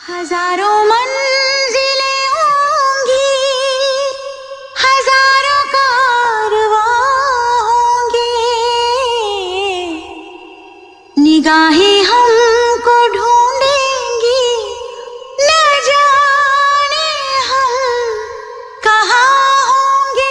हजारों मंजिलें होंगी, हजारों कारवां होंगे, निगाहें हमको ढूंढेंगी, न जाने हम कहाँ होंगे।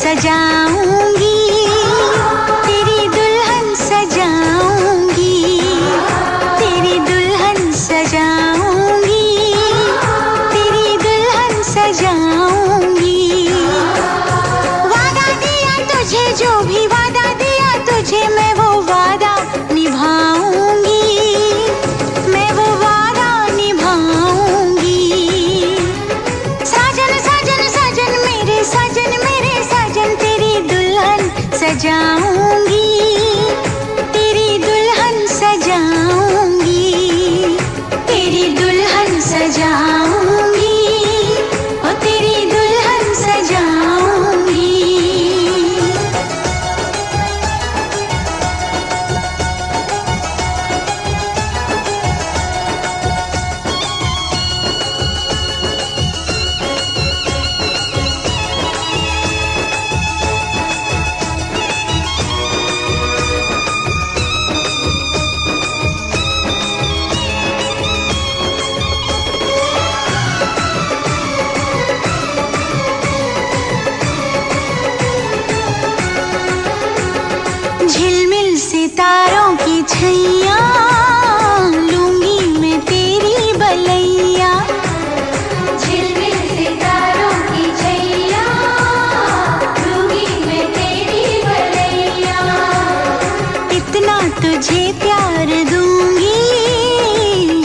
सजाऊंगी, तेरी दुल्हन सजाऊंगी, तेरी दुल्हन सजाऊंगी, तेरी दुल्हन सजाऊंगी। वादा दिया तुझे, जो भी वादा दिया तुझे, मैं वो वादा निभाऊंगी, मैं वो वादा निभाऊंगी। साजन साजन साजन मेरे साजन तेरी दुल्हन सजाऊंगी, तेरी दुल्हन सजाऊंगी, तेरी दुल्हन सजाऊंगी, ओ तेरी दुल्हन सजाऊंगी। झिलमिल सितारों की छैया, लूंगी मैं तेरी बलैया। झिलमिल सितारों की छैया, लूंगी मैं तेरी बलैया। इतना तुझे प्यार दूंगी,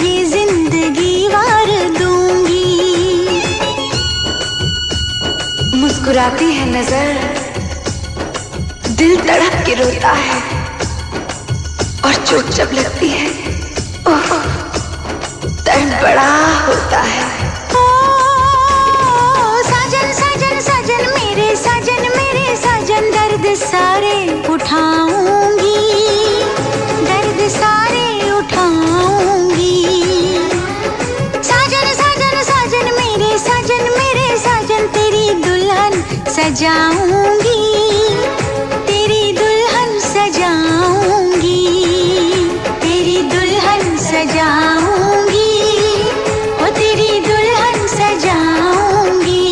ये जिंदगी वार दूंगी। मुस्कुराती है नजर, दिल तड़प के रोता है, और चोट जब लगती है, ओह दर्द बड़ा होता है। ओ साजन साजन साजन मेरे साजन, दर्द सारे उठाऊंगी, दर्द सारे उठाऊंगी। साजन साजन साजन मेरे साजन, तेरी दुल्हन सजाऊंगी, तेरी दुल्हन सजाऊंगी, तेरी दुल्हन सजाऊंगी, ओ तेरी दुल्हन सजाऊंगी।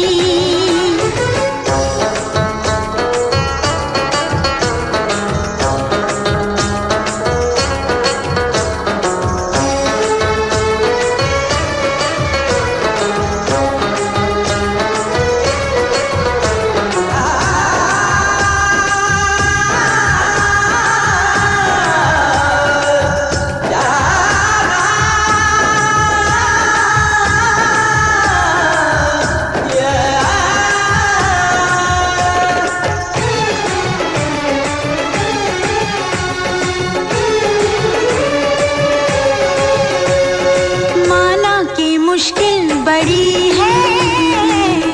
मुश्किल बड़ी है,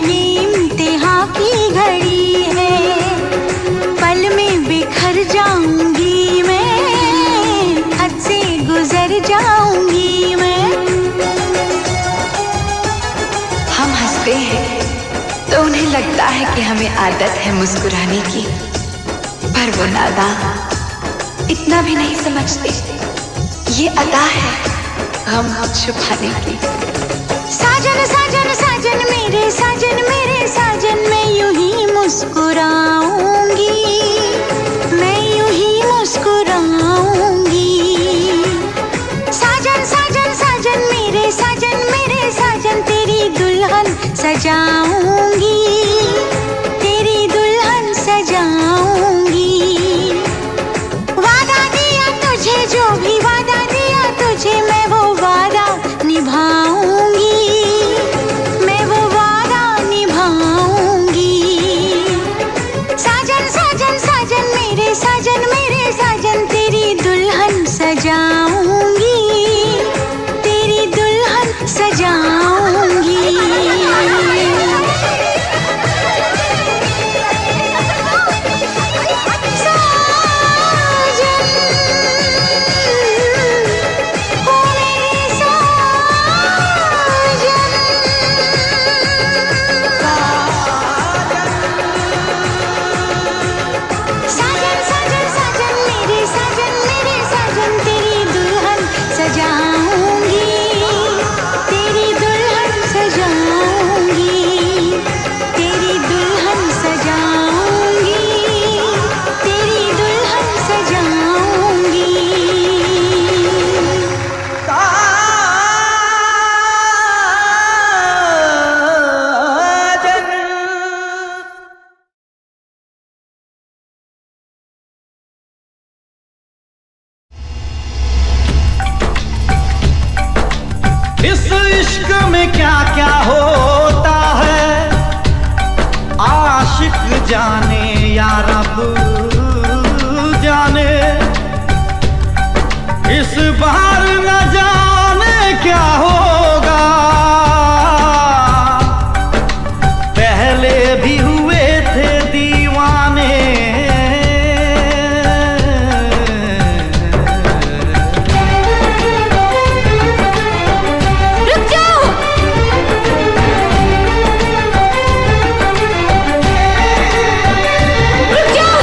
ये इम्तिहान की घड़ी है, पल में बिखर जाऊंगी मैं, हद से गुजर जाऊंगी मैं। हम हंसते हैं तो उन्हें लगता है कि हमें आदत है मुस्कुराने की, पर वो नादान इतना भी नहीं समझते, ये अदा है हम छुपाने की। साजन साजन साजन मेरे साजन, मैं यूं ही मुस्कुराऊंगी, मैं यूं ही मुस्कुराऊंगी। साजन साजन साजन मेरे साजन, तेरी दुल्हन सजाऊंगी, तेरी दुल्हन सजाऊंगी। वादा दिया तुझे, जो भी वादा दिया तुझे, मैं वो वादा निभाऊंगी, मैं वो वादा निभाऊंगी। साजन साजन साजन मेरे साजन, तेरी दुल्हन सजाऊंगी, इश्क में क्या क्या होता है आशिक जाने या रब जाने। इस बार न जाने क्या होगा, पहले भी हुए थे दीवाने। रुक जाओ। रुक जाओ।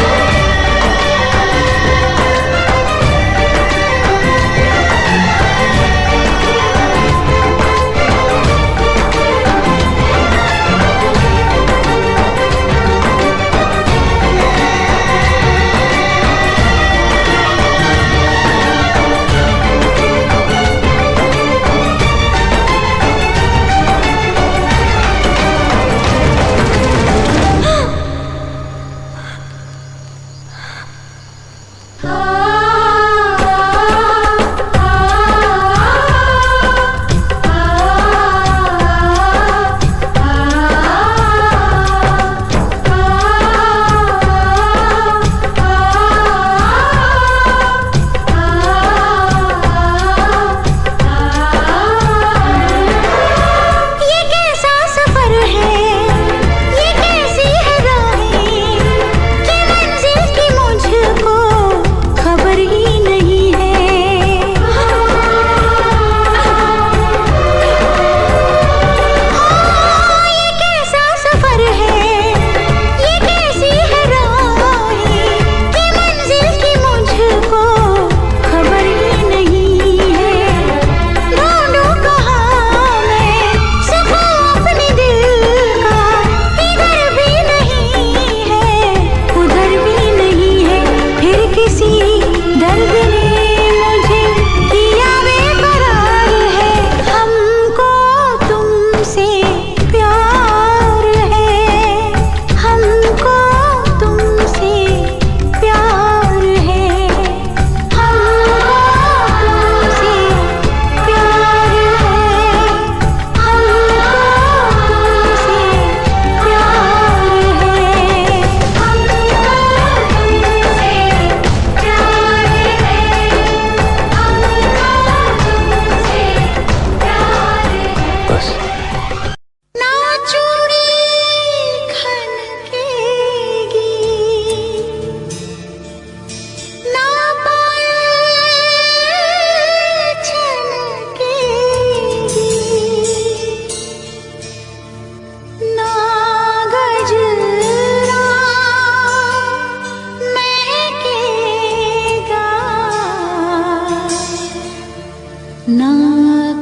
ना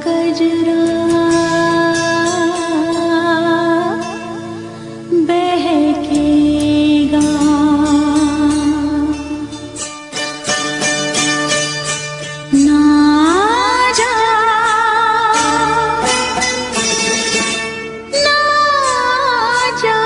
कजरा बहकेगा, ना जा ना जा।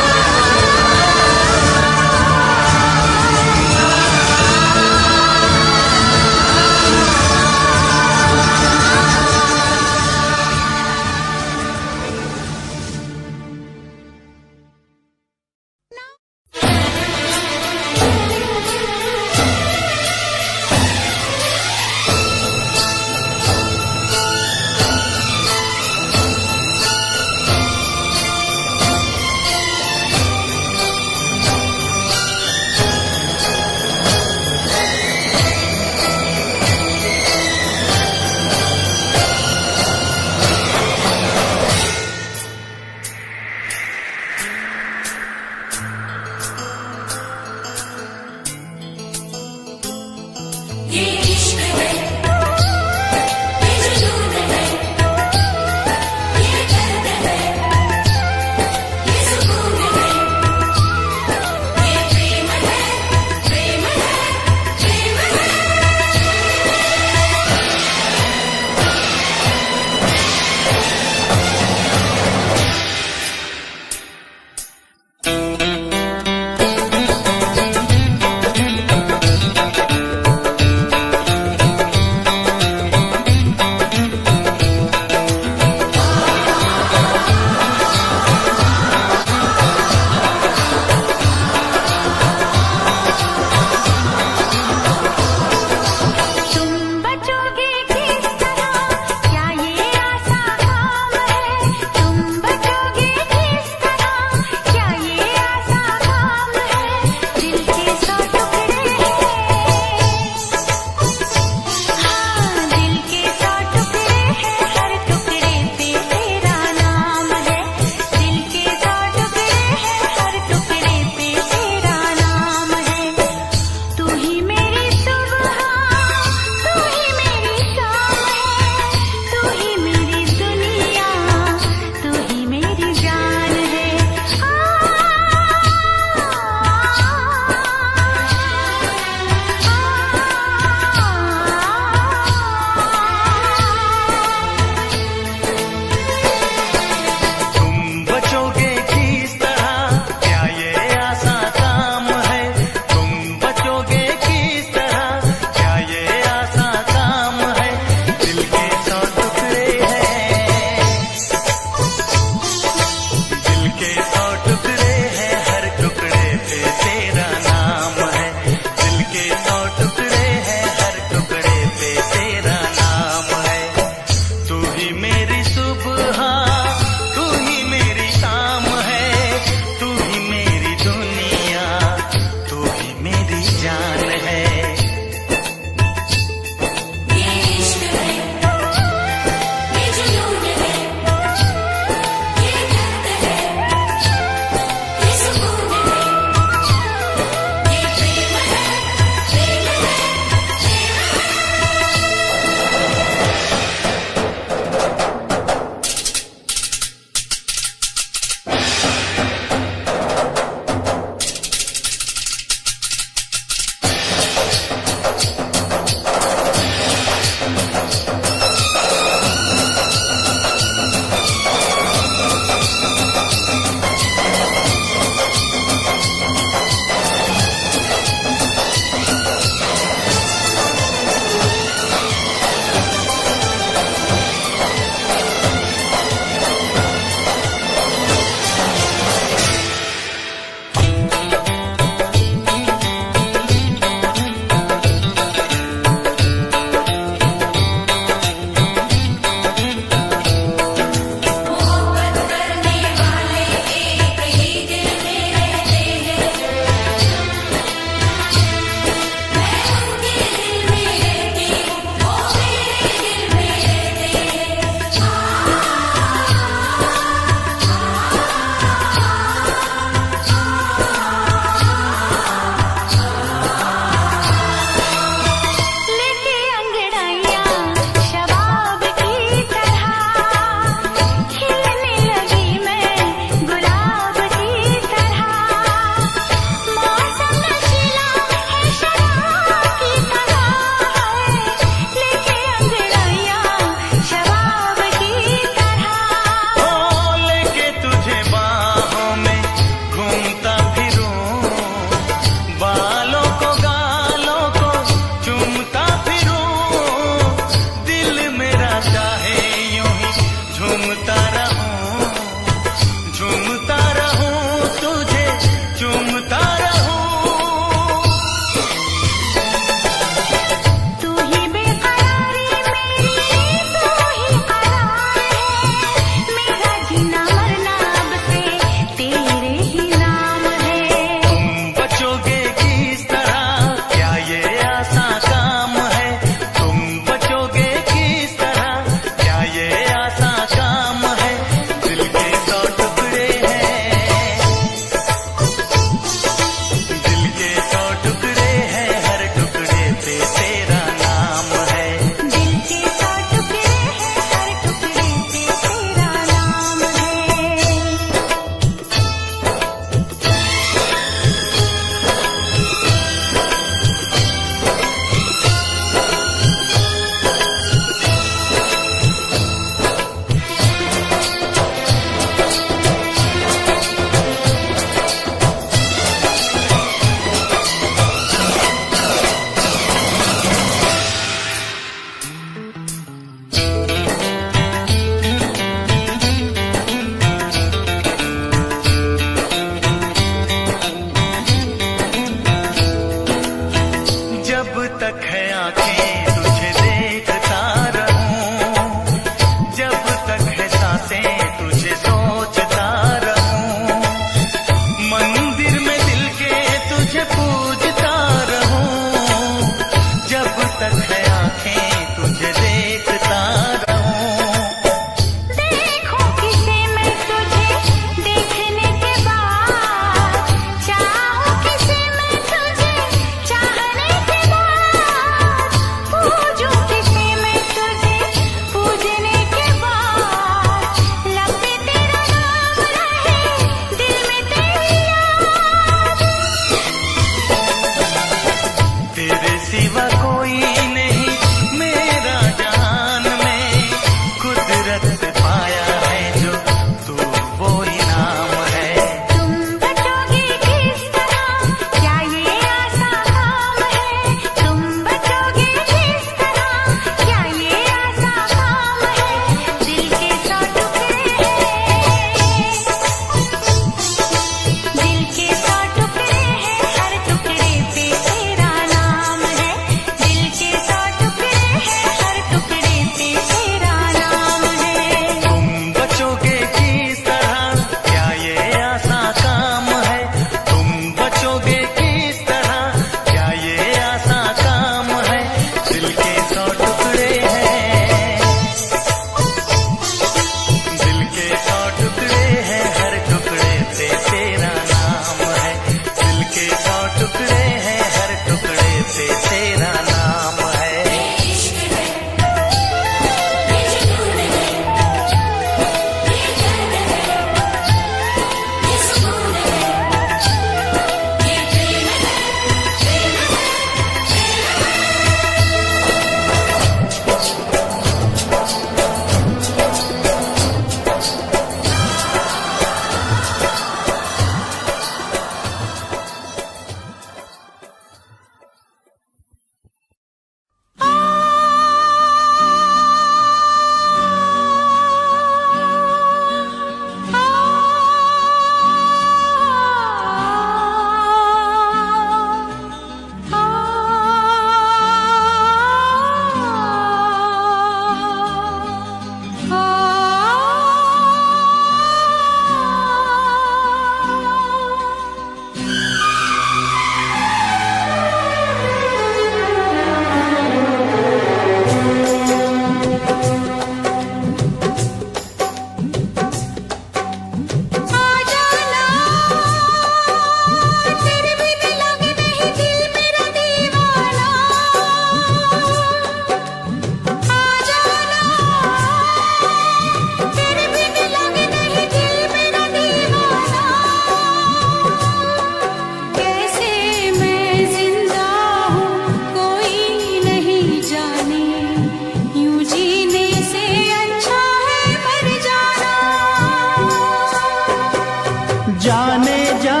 जाने जा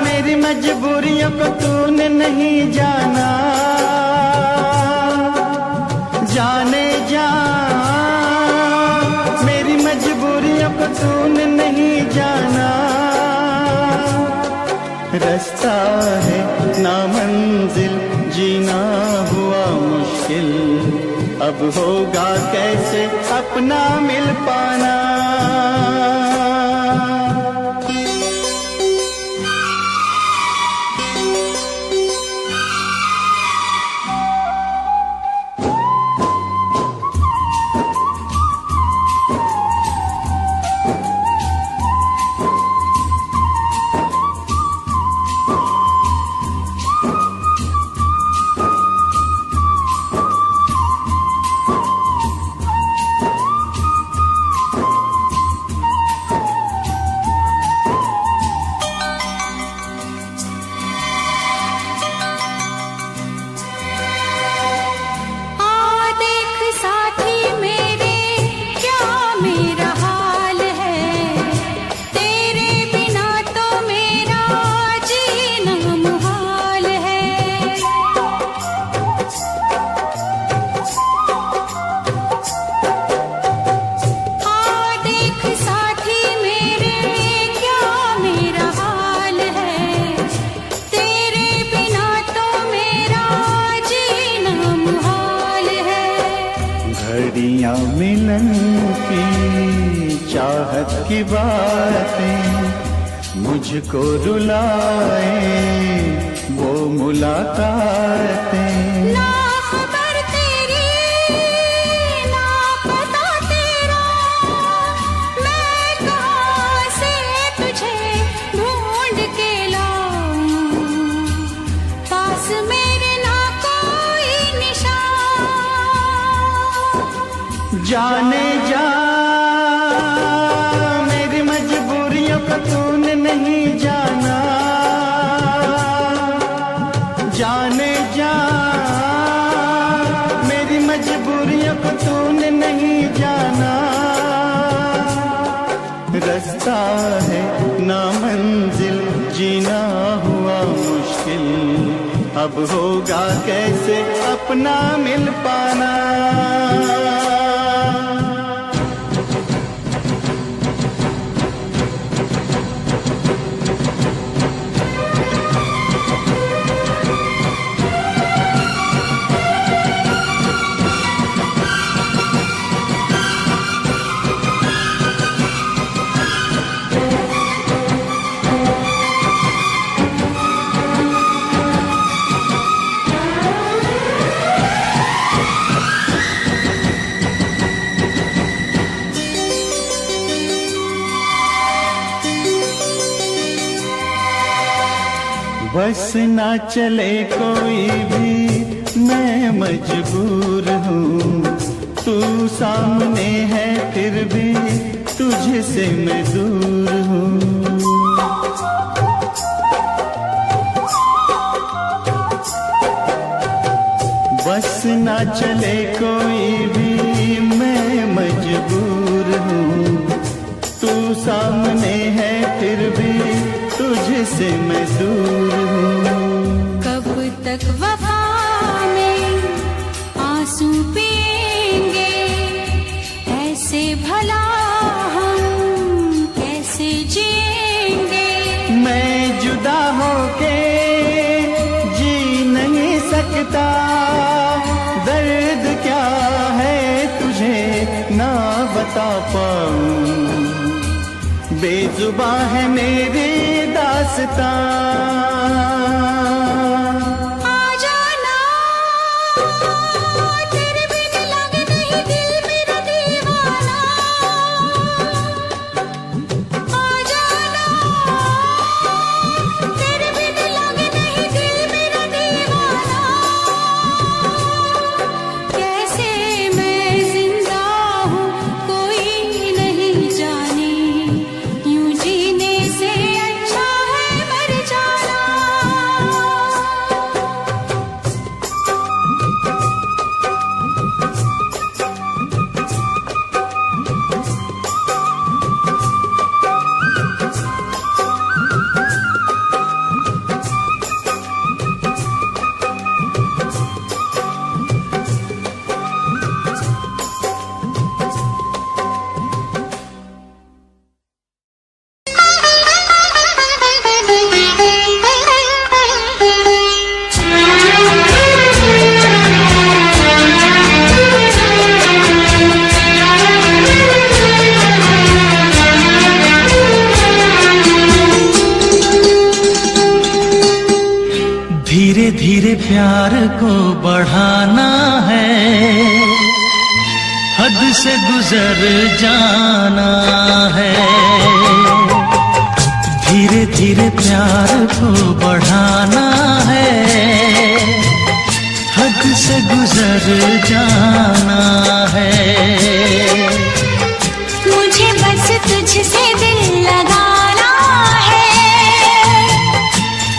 मेरी मजबूरियों को तूने नहीं जाना, जाने जा मेरी मजबूरियों को तूने नहीं जाना। रास्ता है ना मंजिल, जीना हुआ मुश्किल, अब होगा कैसे अपना मिल पाना। मिलन की चाहत की बातें मुझको रुलाए, वो मुलाकातें। ना खबर तेरी ना पता तेरा, मैं कहाँ से तुझे ढूंढ के लाऊं, पास मेरे ना कोई निशान। जाने जा मेरी मजबूरियों को तूने नहीं जाना, जाने जा मेरी मजबूरियों को तूने नहीं जाना। रास्ता है ना मंजिल, जीना हुआ मुश्किल, अब होगा कैसे अपना मिल पाना। बस ना चले कोई भी मैं मजबूर हूँ, तू सामने है फिर भी तुझसे मैं दूर हूँ। बस ना चले कोई भी मैं मजबूर हूँ, तू सामने है फिर भी तुझसे मैं दूर हूँ। कब तक वफा में आंसू पिएंगे, ऐसे भला हम कैसे जिएंगे। मैं जुदा होके जी नहीं सकता, दर्द क्या है तुझे ना बता पाऊं, बेजुबां है मेरी दास्तां। यूं जीने से अच्छा है मर जाना। प्यार को बढ़ाना है, हद से गुजर जाना है। धीरे धीरे प्यार को बढ़ाना है, हद से गुजर जाना है। मुझे बस तुझसे दिल लगाना है,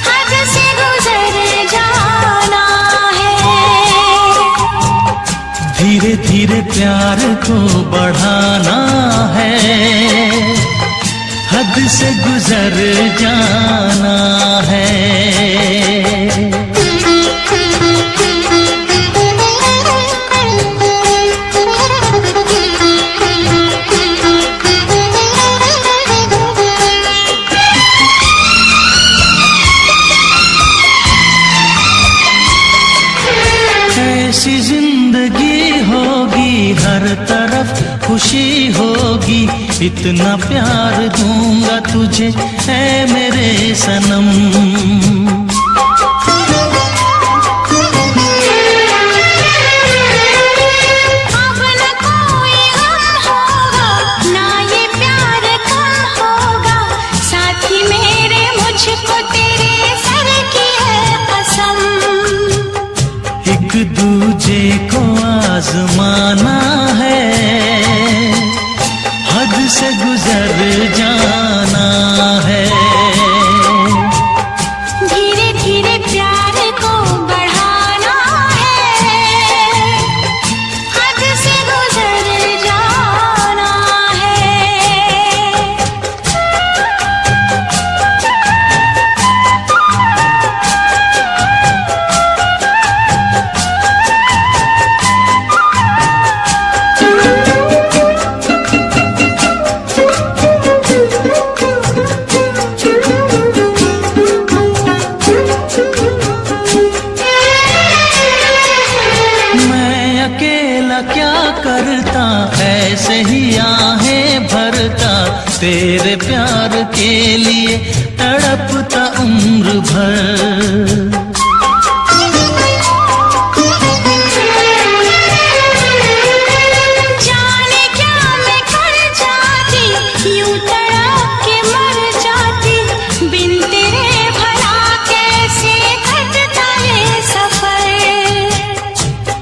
हद से गुजर जाना है। धीरे धीरे प्यार को बढ़ाना है, हद से गुजर जाना है। ऐसी जिंदगी होगी, हर तरफ खुशी होगी, इतना प्यार दूंगा तुझे ऐ मेरे सनम। अब न कोई गम होगा, ना ये प्यार कम होगा, साथी मेरे मुझको तेरे सर की है कसम। एक दूजे को आजमाना है, हद से गुजर जाना है। धीरे धीरे प्यार को बढ़ाना है, हद से गुजर जाना है। मैं अकेला क्या करता, ऐसे ही आहें भरता, तेरे प्यार के लिए तड़पता उम्र भर। जाने क्या मैं कर जाती, यूं तड़प के मर जाती, बिन तेरे भला कैसे कटता ये सफर।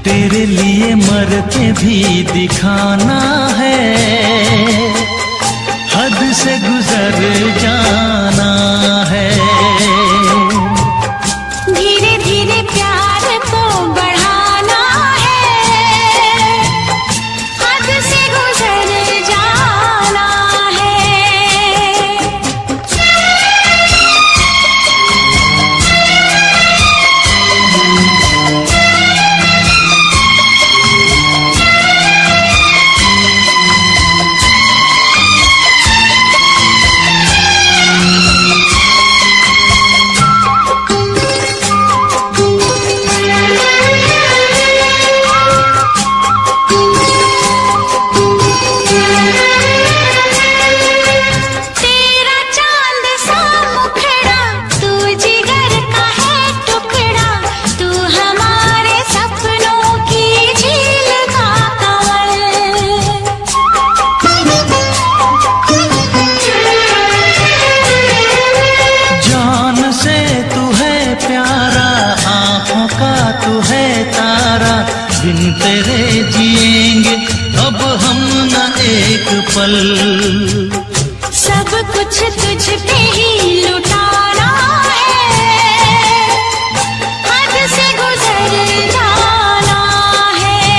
तेरे लिए मर के भी दिखाना है, हद से गुजर जाना है। धीरे धीरे प्यार को बढ़ाना है, हद से गुजर जाना है। तेरा चांद सा मुखड़ा, तू जिगर का है टुकड़ा, तू हमारे सपनों की झील का जान से तू है प्यारा, आँखों का तू है तारा, बिन तेरे जिएंगे अब हम न एक पल। सब कुछ तुझ पे ही लुटाना है, हद से गुजर जाना है।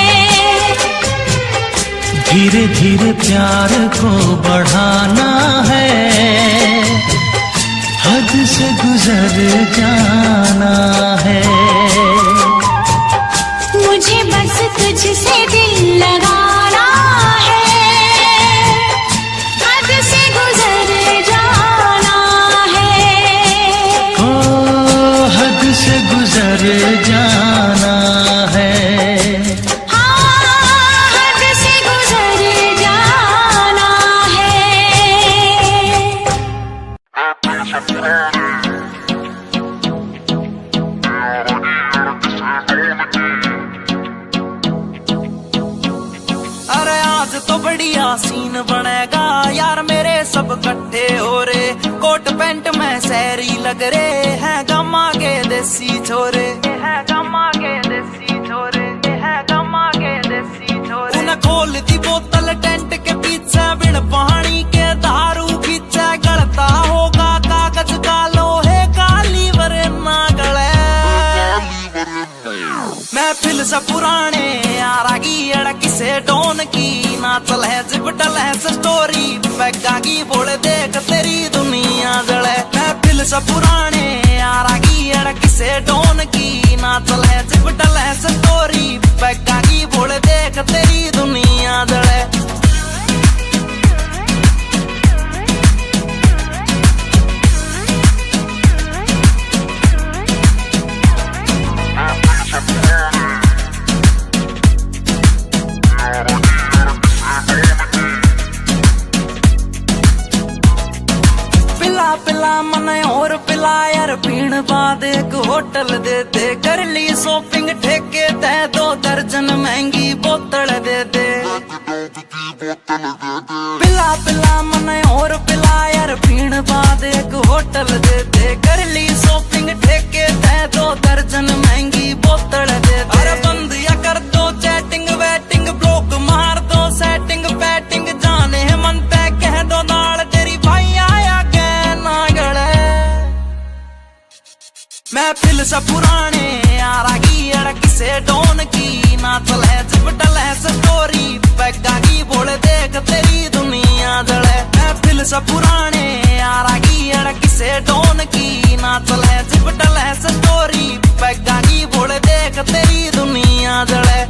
धीरे धीरे प्यार को बढ़ाना है, हद से गुजर जाना है। मुझे बस तुझसे दिल लगाना है, हद से गुजर जाना है। ओ हद से गुजर जाना है। हाँ, हद से गुजर जाना है। का सीन बनेगा यार मेरे सब इकट्ठे हो रे। कोट पैंट में शहरी लग रे हैं गम्मा के देसी छोरे, हैं गम्मा के देसी छोरे, हैं गम्मा के देसी छोरे। उन्हें खोल दी बोतल टेंट के पीछे बिन पानी के दारू पीछे गलता होगा कागज का लोहे का लीवर ना गले। महफिल से पुराने यारागी अड़क से डोन की ना चल है जिपटल है स्टोरी पैगा की बोले देख तेरी दुनिया जले। महफिल से पुराने यारागी अड़क से डोन की ना चल है जिपटल है स्टोरी पैगा की बोले देख तेरी दुनिया जले। पिला मने और पिला यार पीण बाद एक होटल दे दे कर ली शॉपिंग ठेके दे 2 दर्जन महंगी बोतल दे दे। पिला पिला मने और पिला यार पीण बाद एक होटल दे दे कर ली शॉपिंग ठेके दे 2 दर्जन महंगी बोतल दे दे। अरे बंद या कर दो चैटिंग वेटिंग ब्लॉक मार दो सेटिंग पैटिंग जाने मन पे कह दो नाल तेरी भाई आया महफिल से पुराने यारागी अड़क से डोन की ना चल है जिपटल है स्टोरी पैगा की बोले देख तेरी दुनिया जले। महफिल से पुराने यारागी अड़क से डोन की ना चल है जिपटल है स्टोरी पैगा की बोले देख तेरी दुनिया जले।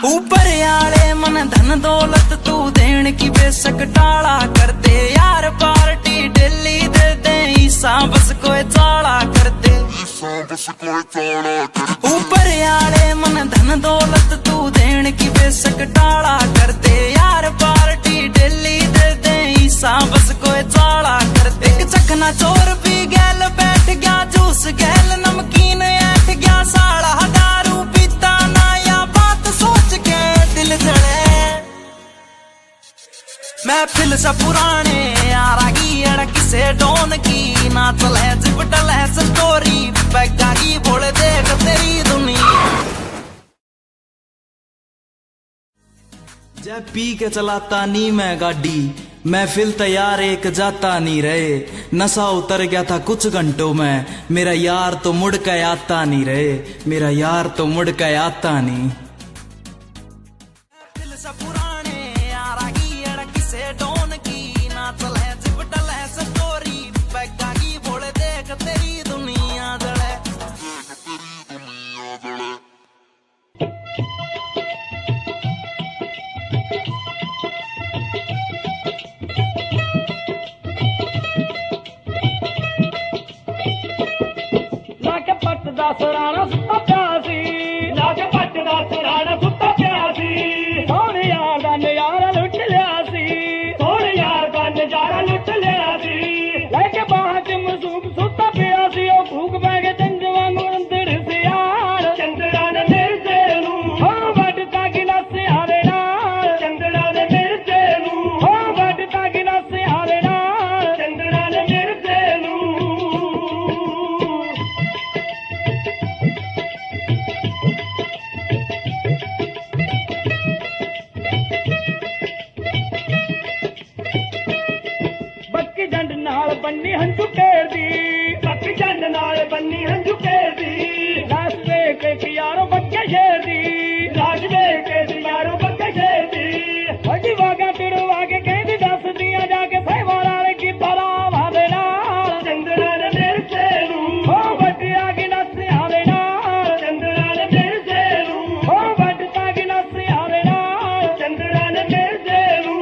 ऊपर आले मन धन दौलत तू देन की बेशक टाला कर दे यार पार्टी दिल्ली दे दे ईसा बस कोई चाला कर दे। ऊपर आले मन धन दौलत तू देन की बेशक टाला कर दे यार पार्टी दिल्ली दे दे ईसा बस कोई चाला कर दे। एक चखना चोर भी गैल बैठ गया जूस गैल नमकीन ऐठ गया साड़ा दारू पीता ना या बात सोच के दिल जले। महफिल से पुराने यारागी अड़क से डोन की ना चल है जिपटल है स्टोरी पैगा की बोले देख तेरी दुनिया। जब पी के चलाता नी मैं गाड़ी महफिल तैयार एक जाता नहीं रहे। नशा उतर गया था कुछ घंटों में मेरा यार तो मुड़ के आता नहीं रहे, मेरा यार तो मुड़ के आता नहीं। महफिल से पुराने यारागी अड़क से डोन की ना चल है जिपटल है स्टोरी पैगा की बोले देख तेरी दुनिया जले। सराना सुता प्यासी लाके पट दा सराना सुता प्यासी सोने यार दा नजारा लुट लिया सी, सोने यार दा नजारा लुट लिया सी। लेके बाहर च मसूब सुता प्यासी ओ भूख पै के चंद वांगू अंदर से यार चंदड़ा ने मिर्चे नू हो वटता गिलास आवे नाल चंदड़ा ने मिर्चे नू हो वटता गिलास आवे नाल चंदड़ा ने मिर्चे नू। बन्नी हंजू केर दी बक्की चंद नाल बन्नी हंजू केर दी लाश वेख के यारो बक्के शेर दी लाश वेख के यारो बक्के शेर दी वजी वागा तुड़वा के कहदी दस दिया जाके सहवाला रे की तरा वादे नाल चंदड़ा ने मिर्चे नू हो बटिया गिलास आवे नाल चंदड़ा ने मिर्चे नू हो बटता गिलास आवे नाल चंदड़ा ने मिर्चे नू।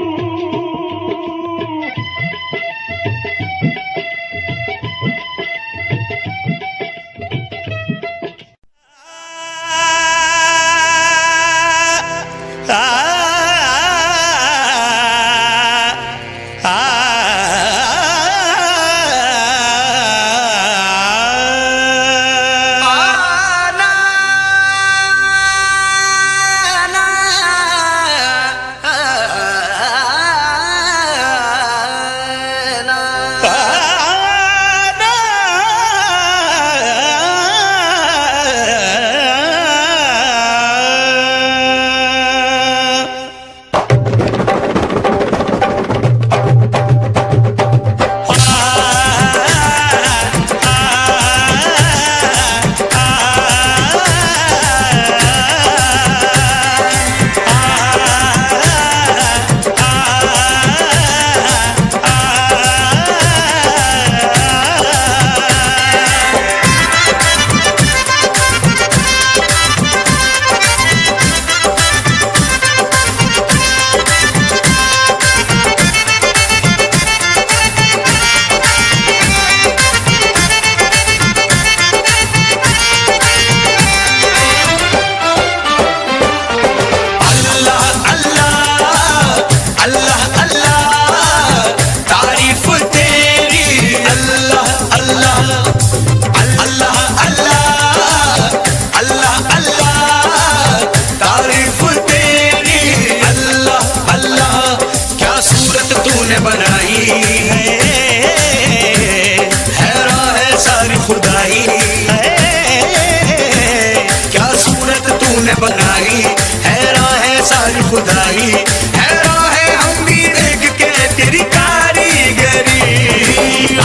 सारी खुदाई, हैरान है हम भी देख के तेरी कारीगरी।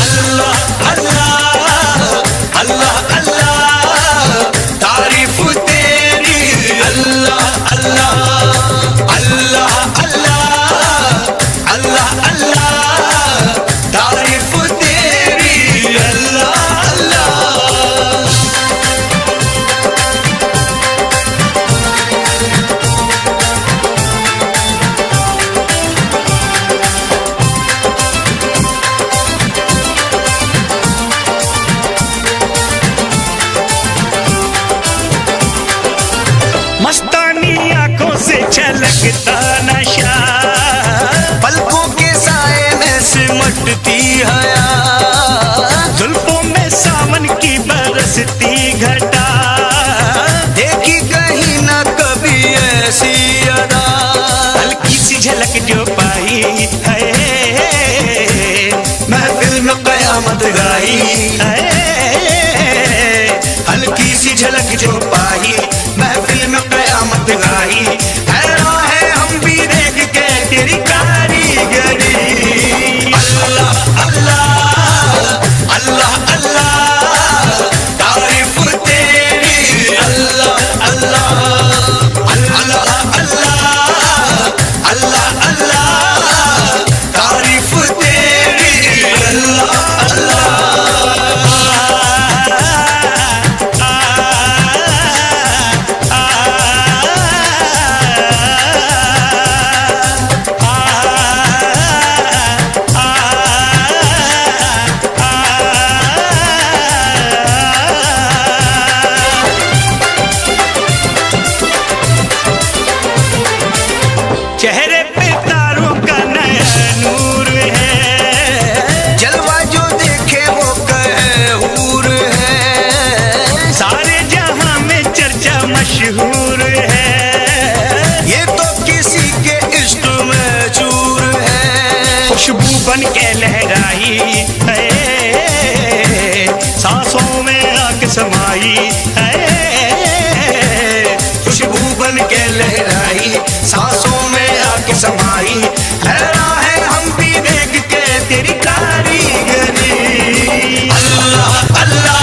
अल्लाह अल्लाह अल्लाह अल्लाह तारीफ तेरी, अल्लाह अल्लाह अल्लाह अल्लाह अल्लाह अल्लाह तारीफ तेरी, अल्लाह अल्लाह। मस्तानी आंखों से छलकता नशा, पलकों के साए में सिमटती हया, जुल्फों में सावन की बरसती घटा, देखी कहीं ना कभी ऐसी अदा। हल्की सी झलक जो पाई है, महफिल में कयामत गाई, है हल्की सी झलक जो पाई, महफिल में कयामत गाई, हैरान है हम भी देख के तेरी कारीगरी। अल्लाह अल्लाह अल्लाह अल्लाह तारीफ तेरी, अल्लाह अल्लाह अल्लाह अल्लाह अल्लाह अल्लाह तारीफ तेरी, अल्लाह अल्लाह। चेहरे पे तारों का नया नूर है, जलवा जो देखे वो कहे हूर है, सारे जहां में चर्चा मशहूर है, ये तो किसी के इश्क में चूर है। खुशबू बन के लहराई है, सांसों में आग समाई है, खुशबू बन के लहराई, सांसों में आके समाई, हैरान है हम भी देख के तेरी कारीगरी। अल्लाह अल्लाह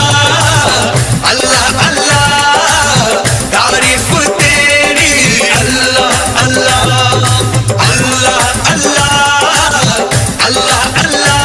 अल्लाह अल्लाह तारीफ तेरी, अल्लाह अल्लाह अल्लाह अल्लाह अल्लाह अल्लाह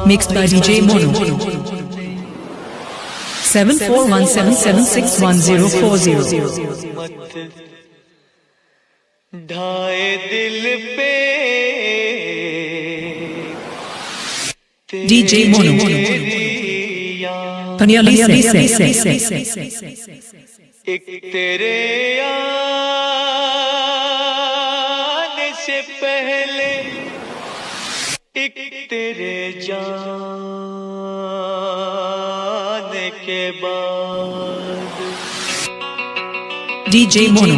Mixed by DJ Mono. 7417761040. ढाए दिल पे DJ Mono. Panyali say. एक तेरे आने से पहले एक तेरे जाने के बाद DJ Mono.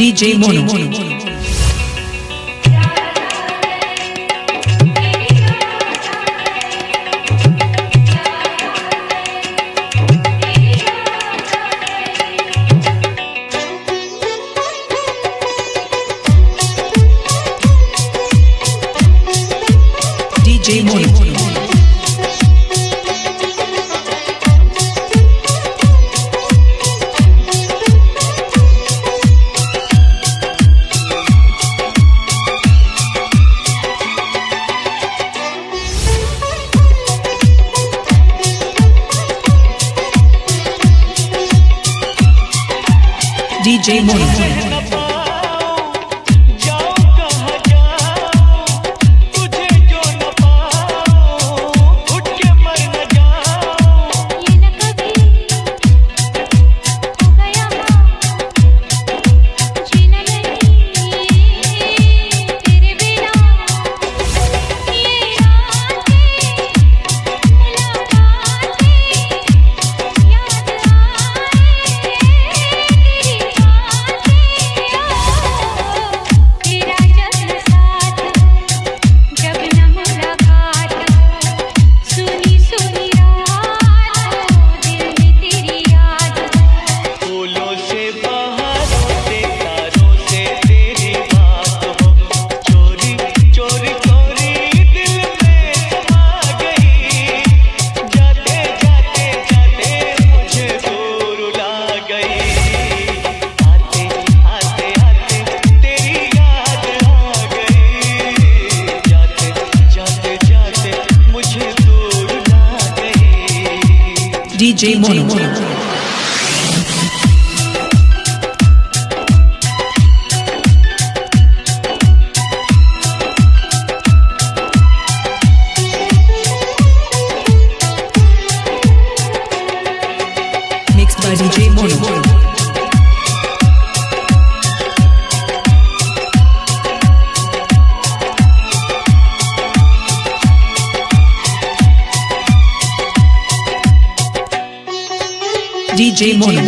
DJ Mono. DJ Mono. DJ Mono. DJ Mono. Mixed by DJ Mono. DJ Mono. तुझ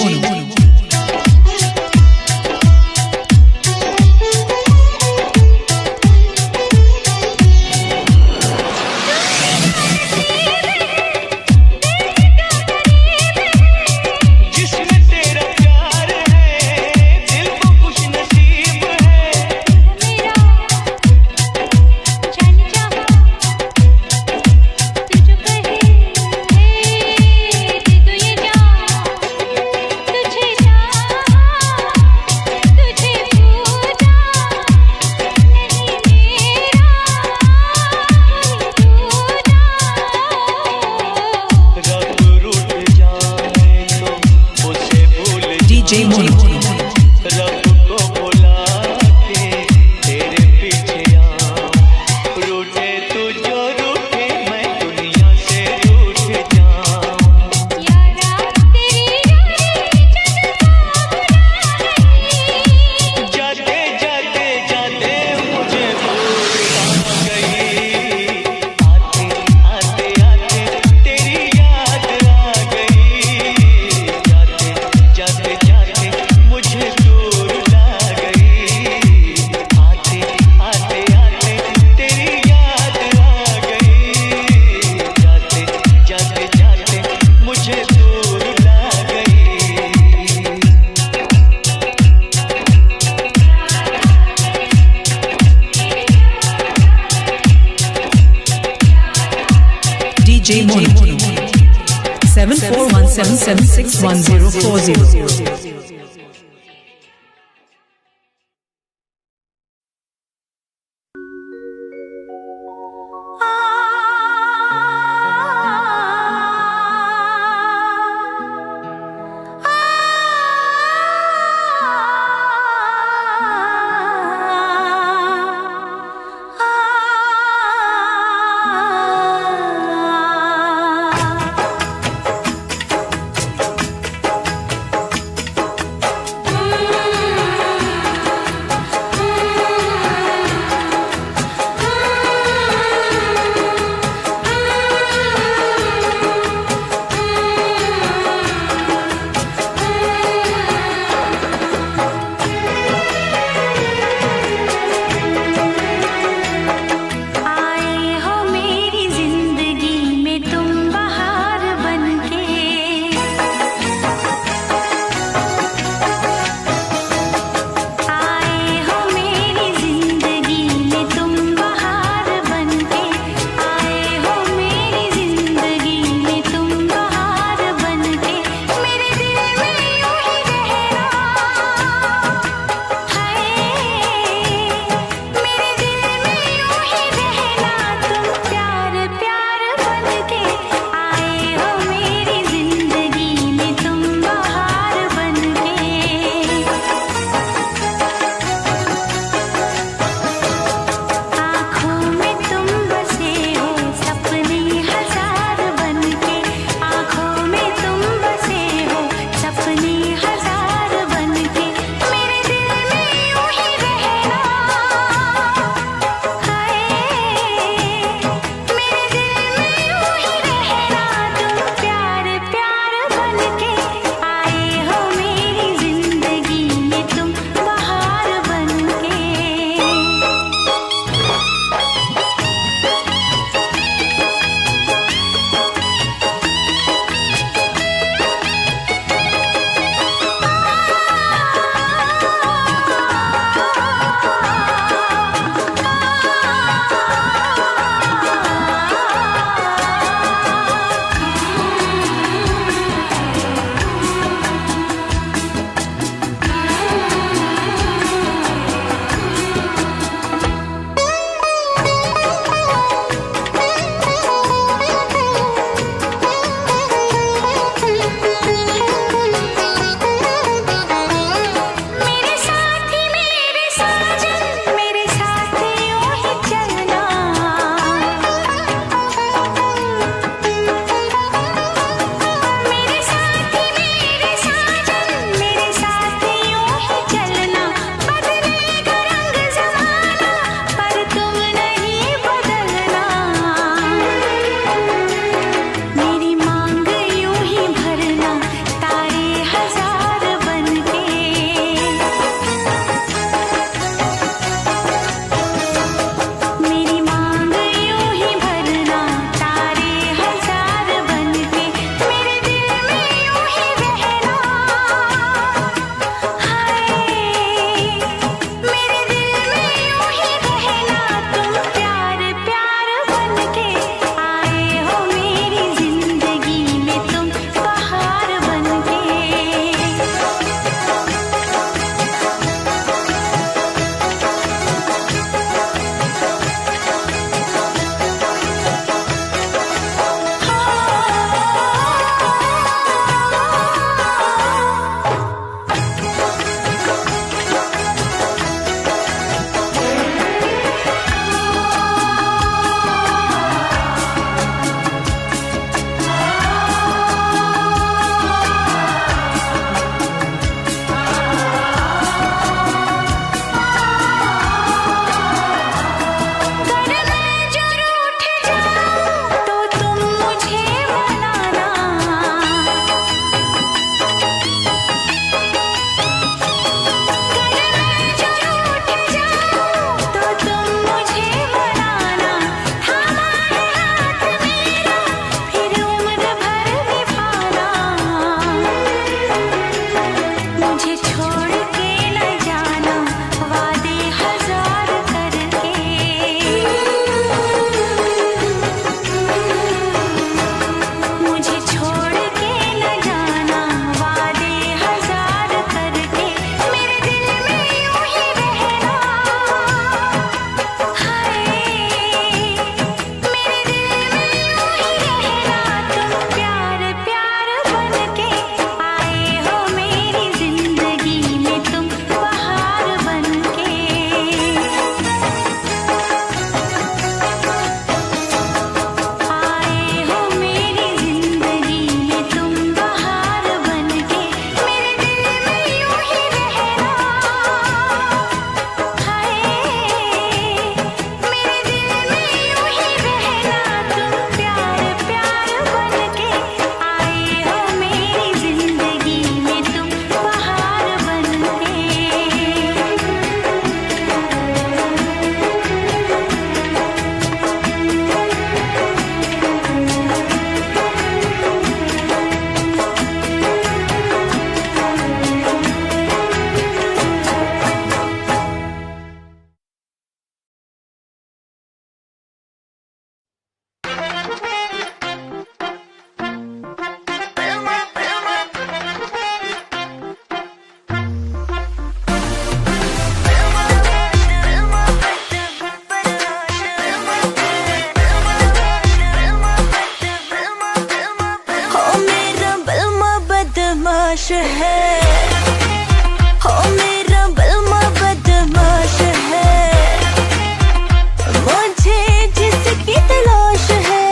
DJ Mono 7417761040. तलाश है। हो मेरा बलमा बदमाश है, मुझे जिसकी तलाश है,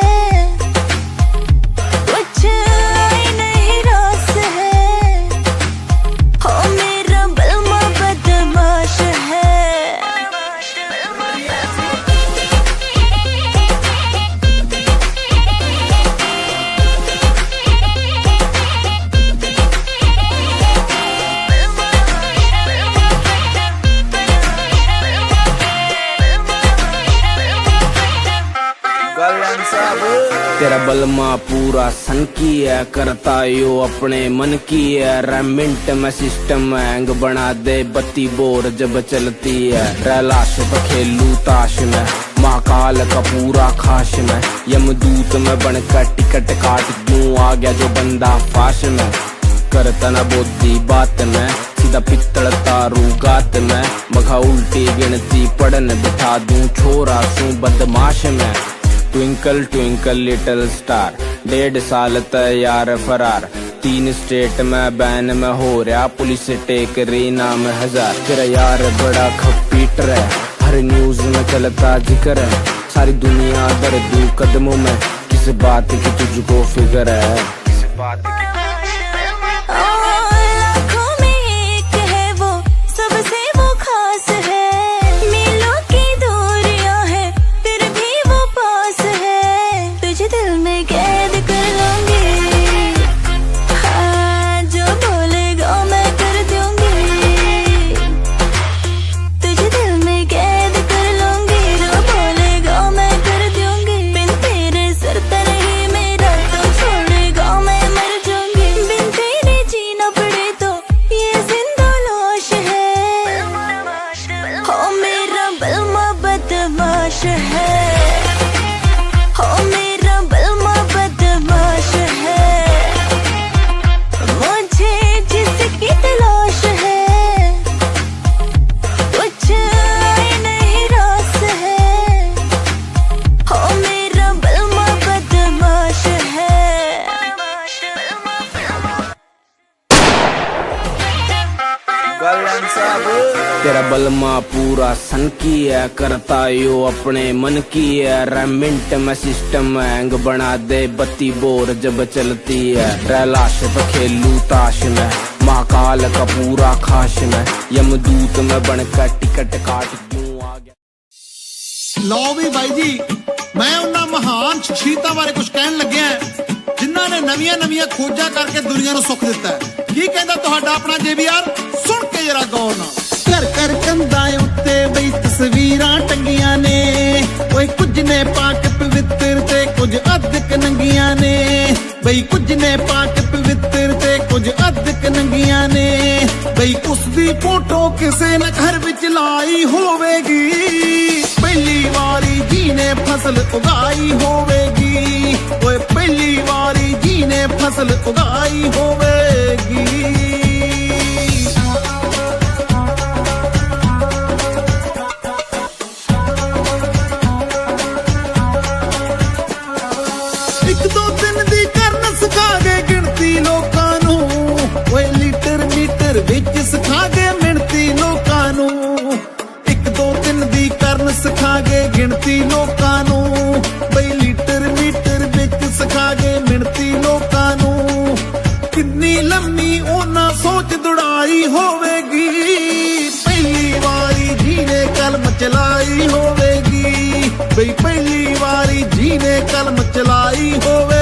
कुछ आई नहीं रास है। हो मेरा बलमा बदमाश है। तेरा बलमा पूरा सन की है, करता यो अपने मन की है। रेमिंट में सिस्टम हैंग बना दे, बत्ती बोर जब चलती है। रैलाश तो खेलू ताश में, महाकाल का पूरा खाश में। यमदूत में बनकर टिकट काट क्यों आ गया जो बंदा फाश में। करता न बोधी बात में, सीधा पित्तल तारू गात में। मखा उल्टी गिनती पढ़न बिठा दूं, छोरा सू बदमाश में। ट्विंकल ट्विंकल लिटिल स्टार, 1.5 साल तैयार फरार। 3 स्टेट में बैन में हो रहा, पुलिस टेक रही नाम 1000। तेरा यार बड़ा खपीटर है, हर न्यूज में चलता जिक्र है। सारी दुनिया दर्द कदमों में, किस बात की तुझको फिक्र है। किस बात की लाखों में एक है वो, सबसे वो खास है। मीलों की दूरियां है, फिर भी वो पास है। तुझे दिल में कैद कर लूंगी, हाँ जो बोलेगा मैं कर दूंगी। तुझे दिल में कैद कर लूंगी, जो बोलेगा मैं कर दूंगी। बिन तेरे सर तर ही मेरा तो छोड़ेगा मैं मर जाऊंगी। बिन तेरे जीना पड़े तो ये जिंदा लाश है। हो मेरा बलमा बदमाश है, हो मेरा बलमा बदमाश है। मुझे जिसकी तलाश है, कुछ आई नहीं रास है। हो मेरा बलमा बदमाश है। तेरा बलमा पूरा सन की है, करता यो अपने मन की है। रेमिंट में सिस्टम हैंग बना दे, बत्ती बोर जब चलती है। रैलाश तो खेलू ताश में, महाकाल का पूरा खाश में। यमदूत में बनकर टिकट काट क्यों आ गया। ਲਓ ਵੀ ਬਾਈ ਜੀ, ਮੈਂ ਉਹਨਾਂ ਮਹਾਨ ਸ਼ਖਸੀਅਤਾਂ ਬਾਰੇ ਕੁਝ ਕਹਿਣ ਲੱਗਿਆ ਜਿਨ੍ਹਾਂ ਨੇ ਨਵੀਆਂ ਖੋਜਾਂ ਕਰਕੇ ਦੁਨੀਆ ਨੂੰ ਸੁੱਖ ਦਿੱਤਾ ਹੈ। ਕੀ ਕਹਿੰਦਾ ਤੁਹਾਡਾ ਆਪਣਾ JBR? ਸੁਣ ਕੇ ਜਰਾ ਗੌਰ ਨਾਲ। ਘਰ ਘਰ ਕੰਧਾਂ ਉੱਤੇ ਬਈ ਤਸਵੀਰਾਂ ਟੰਗੀਆਂ ਨੇ, ਓਏ ਕੁਝ ਨੇ ਪਾਕ ਪਵਿੱਤਰ ਤੇ ਕੁਝ ਅਧਿਕ ਨੰਗੀਆਂ ਨੇ। ਬਈ ਕੁਝ ਨੇ ਪਾਕ ਪਵਿੱਤਰ ਤੇ ਕੁਝ ਅਧਿਕ ਨੰਗੀਆਂ ਨੇ। ਬਈ ਉਸ ਦੀ ਫੋਟੋ ਕਿਸੇ ਨਾ ਘਰ ਵਿੱਚ ਲਾਈ ਹੋਵੇਗੀ। ਪਹਿਲੀ ਵਾਰੀ ਜੀ ਨੇ ਫਸਲ ਉਗਾਈ ਹੋਵੇਗੀ, ਓਏ ਪਹਿਲੀ ਵਾਰੀ ਜੀ ਨੇ ਫਸਲ ਉਗਾਈ ਹੋਵੇਗੀ। ਇੱਕ ਦੋ ਦਿਨ ਦੀ ਕਰਨ ਸਿਖਾ ਗਏ ਗਿਣਤੀ ਲੋਕਾਂ ਨੂੰ, ਓਏ ਲੀਟਰ ਮੀਟਰ ਵਿੱਚ ਸਿਖਾ ਗਏ ਮਿਣਤੀ ਲੋਕਾਂ ਨੂੰ। ਇੱਕ ਦੋ ਦਿਨ ਦੀ ਕਰਨ ਸਿਖਾ ਗਏ ਗਿਣਤੀ ਲੋਕਾਂ ਨੂੰ, ਬਈ ਲੀਟਰ ਮੀਟਰ ਵਿੱਚ ਸਿਖਾ ਗਏ ਮਿਣਤੀ ਲੋਕਾਂ ਨੂੰ। ਕਿੰਨੀ ਲੰਮੀ ਉਹਨਾਂ ਸੋਚ ਦੁੜਾਈ ਹੋਵੇਗੀ, ਪਹਿਲੀ ਵਾਰੀ ਜੀ ਨੇ ਕਲਮ ਚਲਾਈ ਹੋਵੇਗੀ। ਬਈ ਪਹਿਲੀ ਵਾਰੀ ਜੀ ਨੇ ਕਲਮ ਚਲਾਈ ਹੋਵੇਗੀ।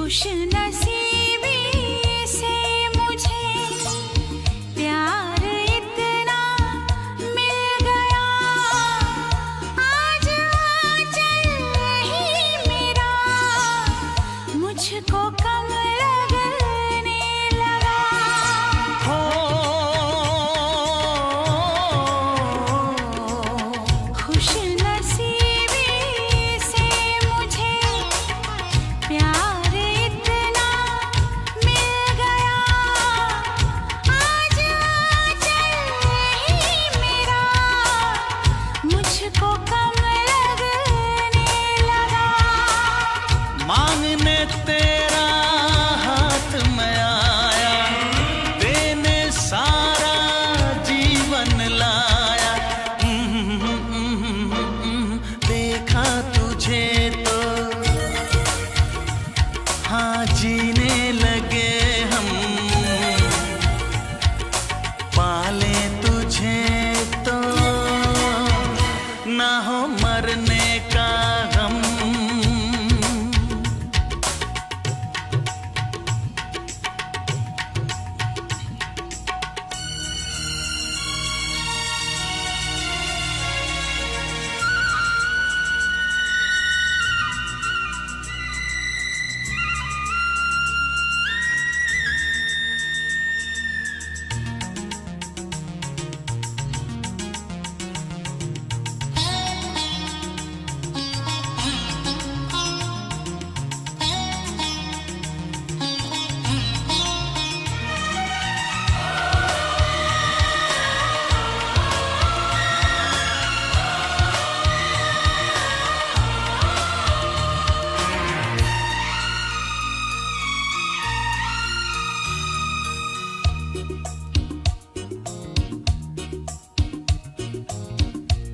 खुश नसीबी से मुझे प्यार इतना मिल गया, आज आंचल ही मेरा मुझको कम लगने लगा। खुश नसीबी से मुझे प्यार इतना मिल गया, आज आंचल ही मेरा मुझको कम लगने लगा। मांगने तेरा हाथ में आया, देने सारा जीवन लाया। देखा तुझे तो हाँ जीने लगे हम, पाले तुझे तो ना हो मरने का गम।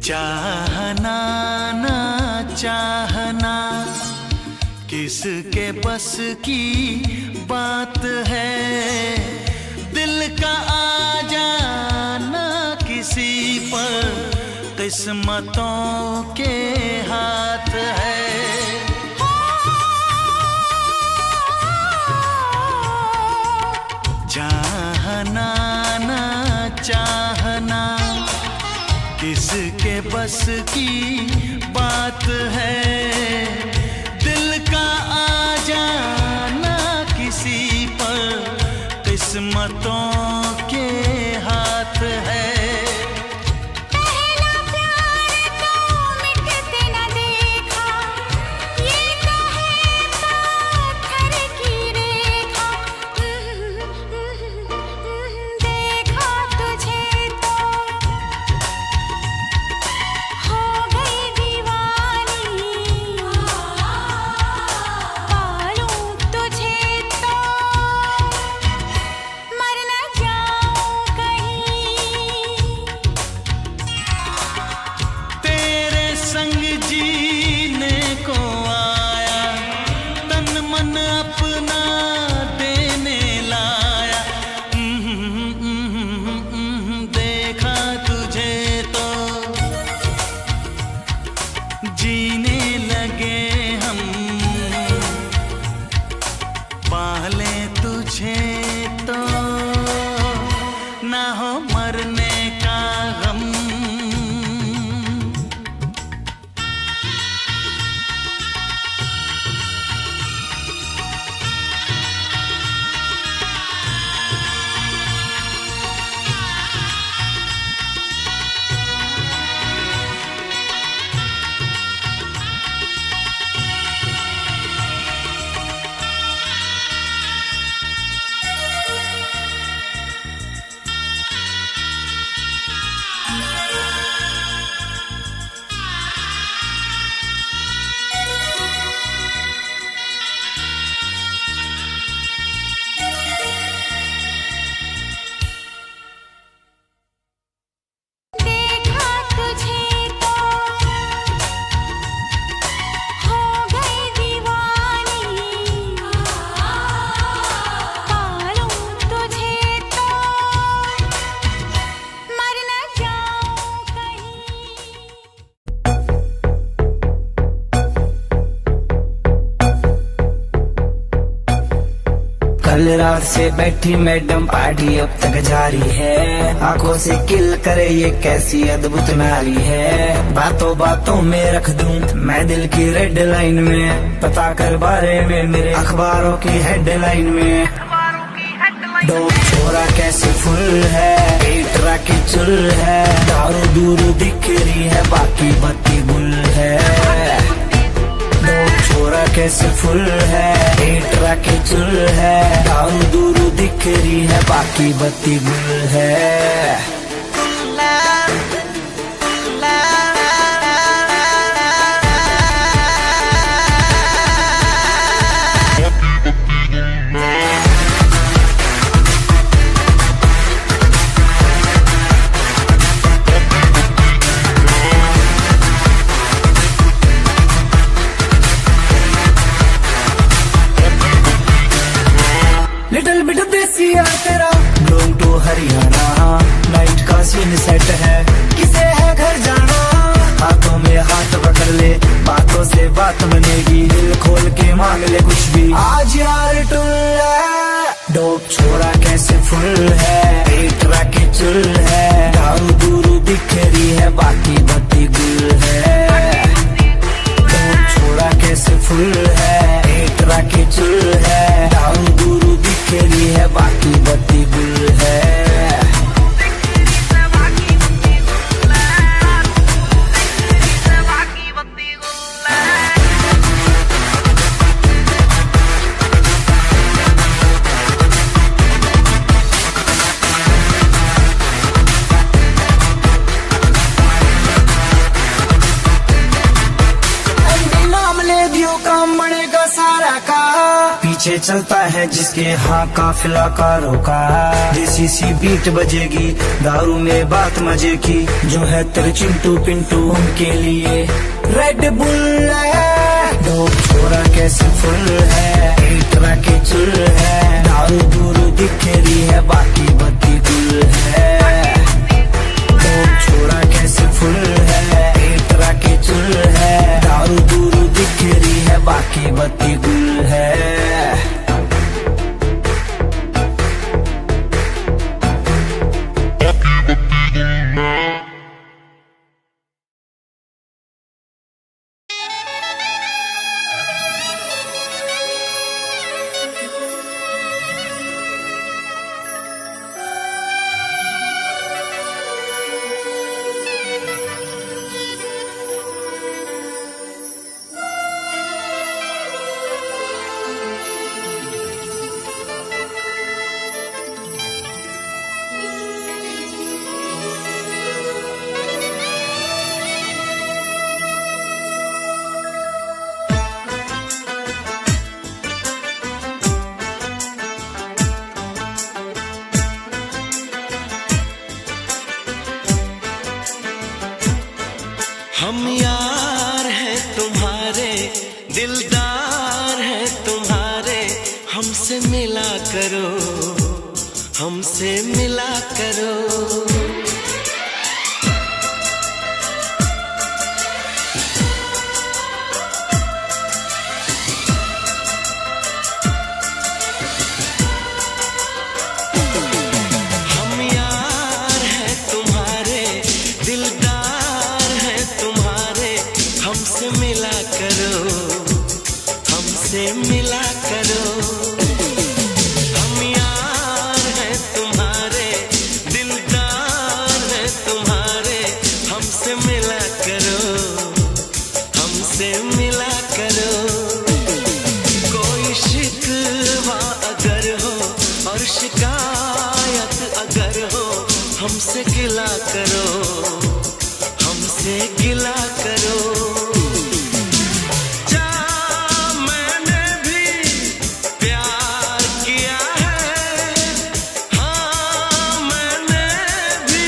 चाहना ना चाहना किसके बस की बात है, दिल का आ जाना किसी पर किस्मतों के हाथ है। चाहना ना चाहना किसके बस की बात है, दिल का आ जाना किसी पर किस्मतों के हाथ है। पहला प्यार तो मिटते न देखा, ये तो है पत्थर की रेखा। देखा तुझे तो हो गई दीवानी, कल रात से बैठी मैडम पार्टी अब तक जारी है, आंखों से किल करे ये कैसी अद्भुत नारी है। बातों बातों में रख दूं मैं दिल की रेड लाइन में, पता कर बारे में मेरे अखबारों की हेडलाइन में। डोप छोरा कैसे फुल है, पेटरा की चुल है, दारू दूर दिख रही है बाकी बत्ती गुल है। डोप छोरा कैसे फुल है, पेटरा की चुल है, दारू दूर दिख रही है बाकी बत्ती गुल है। लिटिल बिट देसी है तेरा लोग टू हरियाणा, नाइट का सीन सेट है किसे है घर जाना। हाथों में हाथ पकड़ ले बातों से बात बनेगी, दिल खोल के मांग ले कुछ भी आज यार टुल है। डोप छोरा कैसे फुल है, पेटरा की चुल है, दारू दूरू दिख रही है बाकी बत्ती गुल है। डोप छोरा कैसे फुल है, पेटरा की चुल है, दारू दूरू दिख रही है बाकी बत्ती गुल है। पीछे चलता है जिसके हाँ काफिला कारों का, देसी सी बीट बजेगी दारू में बात मजे की, जो है तेरे चिंटू पिंटू उनके लिए रेड बुल है। डोप छोरा कैसे फुल है, पेटरा के चुल है, दारू दूरू दिख रही है बाकी बत्ती गुल है। डोप छोरा कैसे फुल है, पेटरा के चुल है, दारू दूरू दिख रही है बाकी बत्ती गुल है। हम यार हैं तुम्हारे, दिलदार हैं तुम्हारे, हमसे मिला करो, हमसे मिला करो। हम यार हैं तुम्हारे, दिलदार हैं तुम्हारे, हमसे मिला करो, हमसे मिला करो। हम यार हैं तुम्हारे, दिलदार हैं तुम्हारे, हमसे मिला करो, हमसे मिला करो। कोई शिकवा अगर हो और शिकायत अगर हो, हमसे गिला करो, हमसे गिला करो। जा मैंने भी प्यार किया है, हाँ मैंने भी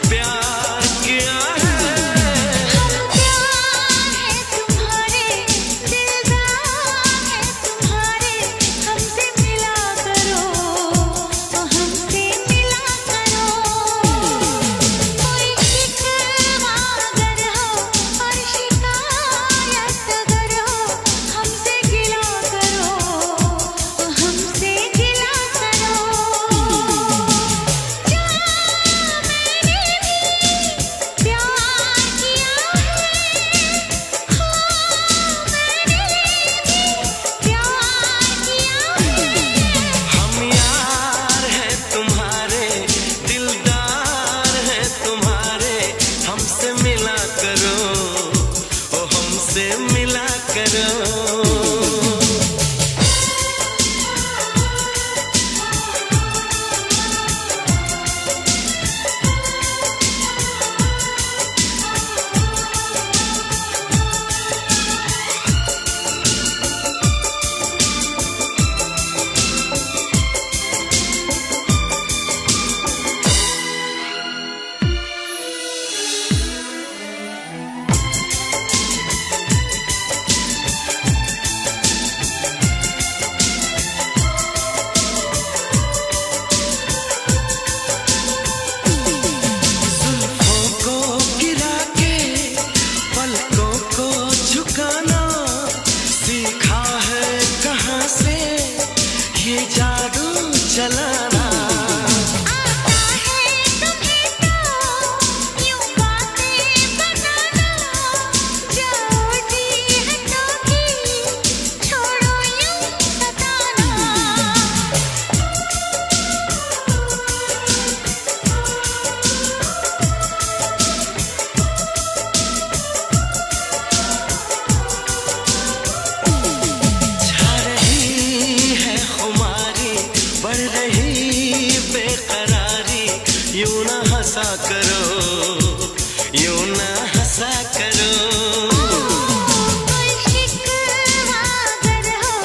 प्यार किया है। तुम्हारे दिलदार है तुम्हारे, हमसे मिला करो, हमसे मिला करो। कोई शिकवा अगर हो करो, यूं ना हंसा करो। कोई शिकवा अगर हो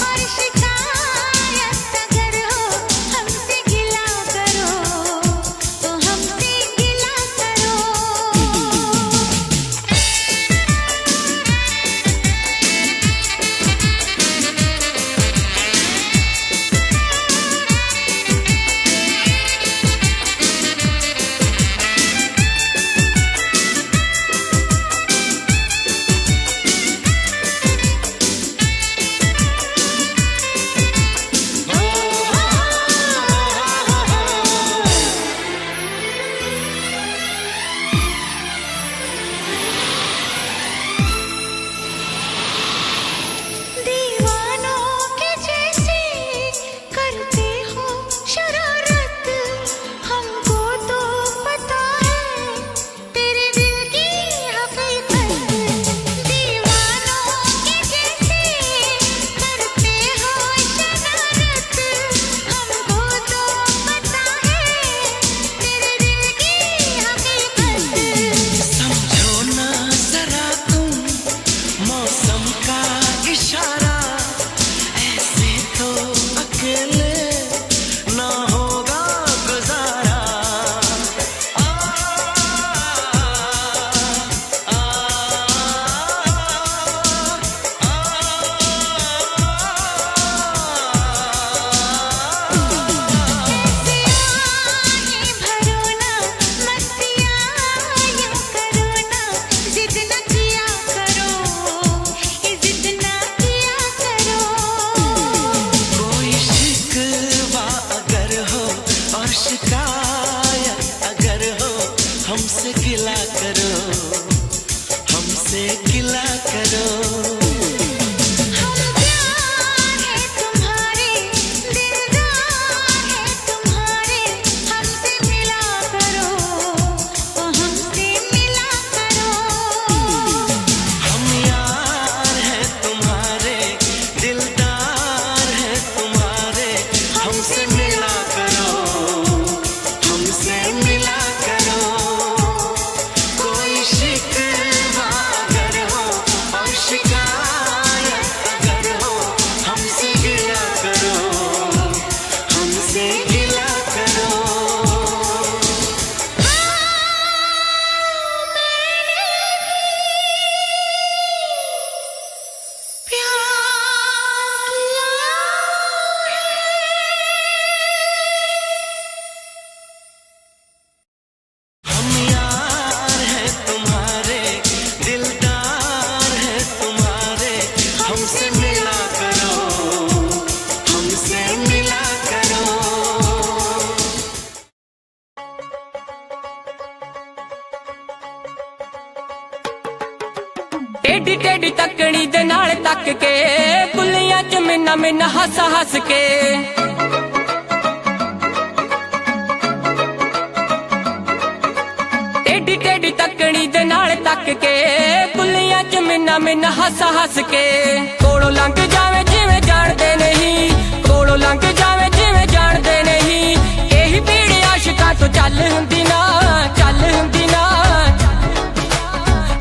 और शिकायत अगर हो, हमसे गिला करो तो हमसे गिला करो। दीवानों के जैसे करते हो शरारत, हमको तो पता है तेरे दिल की हकीकत। दीवानों के जैसे करते हो शरारत, हमको तो पता है तेरे दिल की हकीकत। समझो ना जरा तुम मौसम का इशारा, ऐसे तो अकेले ना होगा गुजारा। आ, आ, आ, भरो ना मस्तियाँ यूं करो ना, जिद न किया करो, ये जिद न किया करो। कोई शिकवा अगर हो और शिकायत अगर हो, हमसे गिला करो, हमसे गिला करो। हम प्यार है तुम्हारे, दिलदार है तुम्हारे, हमसे मिला करो तो हमसे मिला करो। हम यार हैं तुम्हारे, दिलदार हैं तुम्हारे, हमसे मिला करो, हमसे मिला करो। कोई शिकवा अगर हो और शिकायत अगर हो, हमसे गिला करो, हमसे गिला करो। हम यार हैं तुम्हारे, दिलदार हैं तुम्हारे, हमसे मिला करो, हमसे मिला करो। टेढ़ी टेढ़ी तकड़ी दे नाल तक के, कुलियां च मिन्ना मिन्ना हस हस के। टेढ़ी टेढ़ी तकड़ी दे नाल तक के, कुलियां च मिन्ना मिन्ना हस हस के। कोलों लंघ जावे जिवें जाणदे नहीं, कोलों लंघ जावे जिवें जाणदे नहीं। यही भीड़ आशिकां तो चल हुंदी ना, चल हुंदी ना।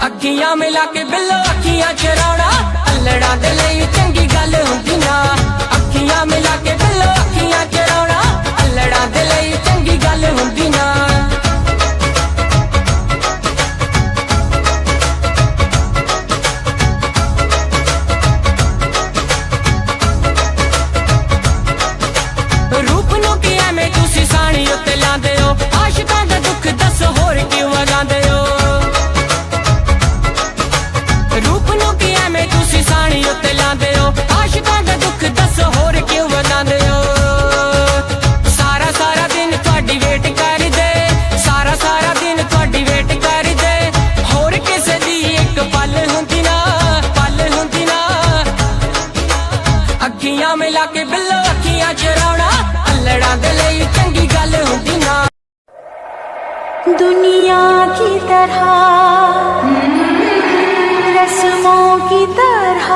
अखियां मिला के बिल्लो अखियां चराउणा, अल्लड़ां दे लई चंगी गल हुंदी ना। अखियां मिला के बिल्लो अखियां चराउणा, अल्लड़ां दे लई चंगी गल हुंदी ना। रूप नूं की एवें तुसीं साणी उत्ते लांदे हो, आशिकां दा दुख दस होर क्यों वगांदे हो। रूप नूं की एवें तुसीं साणी उत्ते लांदे हो, आशिकां दा दुख दस होर क्यों वगांदे हो। सारा सारा दिन तुहाडी वेट करदे, सारा सारा दिन तुहाडी वेट करदे। होर किसे दी इक पल हुंदी ना, पल हुंदी ना। अखियां मिला के बिल्लो अखियां चराउणा, अल्लड़ां दे लई चंगी गल हुंदी ना। दुनिया की तरह, रस्मों की तरह